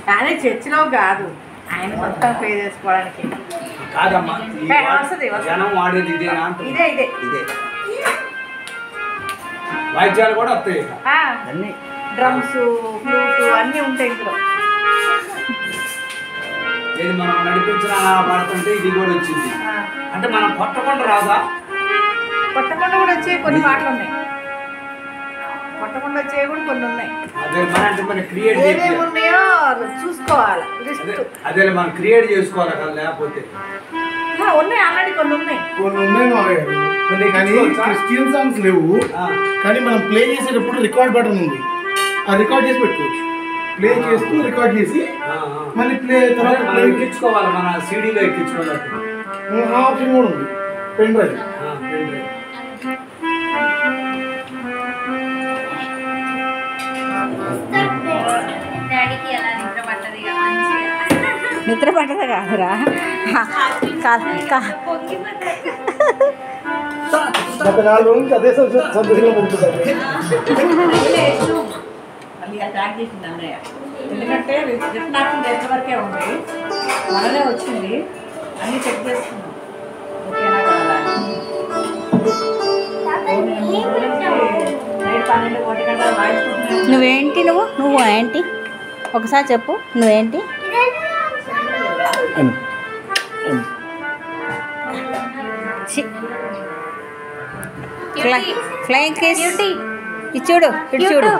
కానీ చర్చిలో కాదు, ఆయన మొత్తం పే చేసుకోవడానికి కాదమ్మా, వస్తుంది జనం వాడేది ఇదేనా? ఇదే ఇదే ఇదే వాయిద్యాలు కూడా వస్తాయి అన్ని, డ్రమ్స్, ఫ్లూట్ అన్నీ ఉంటాయి ఇందులో. ఇది మనం నడిపించిన వాడుతుంటే ఇది కూడా వచ్చింది. అంటే మనం కొట్టకుండా రాదా? కొట్టకుండా కూడా వచ్చే కొన్ని పాటలు ఉన్నాయి, కొట్టకుండా వచ్చే కూడా కొన్ని ఉన్నాయి. అదే మన క్రియేట్ ఏమేమి ఉన్నాయో చూసుకోవాలి. అదే మనం క్రియేట్ చేసుకోవాలి కదా, లేకపోతే ఉన్నాయి ఆల్రెడీ కొన్ని ఉన్నాయి. కొన్ని కానీ క్రిస్టియన్ సాంగ్స్ లేవు, కానీ మనం ప్లే చేసేటప్పుడు రికార్డ్ బటన్ ఉంది, ఆ రికార్డ్ చేసి పెట్టుకోవచ్చు. ప్లే చేస్తూ రికార్డ్ చేసి మళ్ళీ ప్లే తర్వాత ఎక్కించుకోవాలి, మన సీడీలో ఎక్కించుకోవాలి. ఆప్షన్ కూడా ఉంది, పెన్ డ్రైవ్. నిద్ర పట్టదా కాదురా, గత 4 రోజుల నుంచి అదే సంతోషంగా పడుతుంది. ఎందుకంటే రిటర్న్ ఆప్షన్ ఎంత వరకే ఉంది, మననే వచ్చింది, అన్నీ చెక్ చేసుకున్నాం. ఓకేనా కదా? నైట్ 12 1 గంట వాయిస్తున్నాను. నువ్వేంటి నువ్వు ఏంటి ఒకసారి చెప్పు, నువ్వేంటి? ఫ్లయింగ్ కిస్ ఇచ్చుడు, ఇటు చూడు.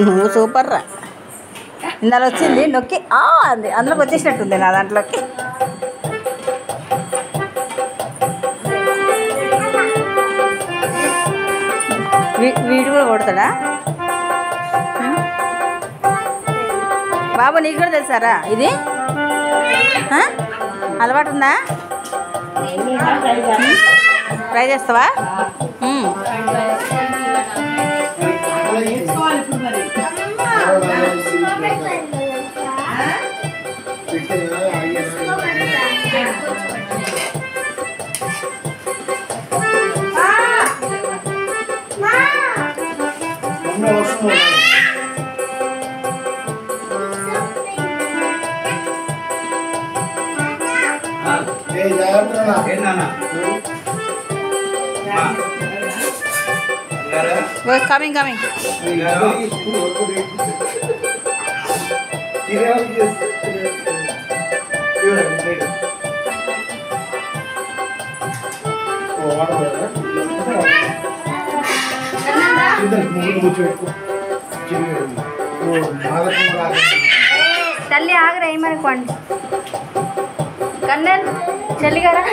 నువ్వు సూపర్ రా. ఇందులో వచ్చింది నొక్కి అంది, అందులోకి వచ్చేసినట్టుంది నా దాంట్లోకి. వీడు కూడా కొడతాడా బాబు? నీకు కూడా తెలుసారా ఇది? అలవాటు ఉందా? ట్రై చేస్తావా? కమింగ్ తల్లి ఆగరా, ఏమనుకోండి కన్నన్ చెల్లిగారా.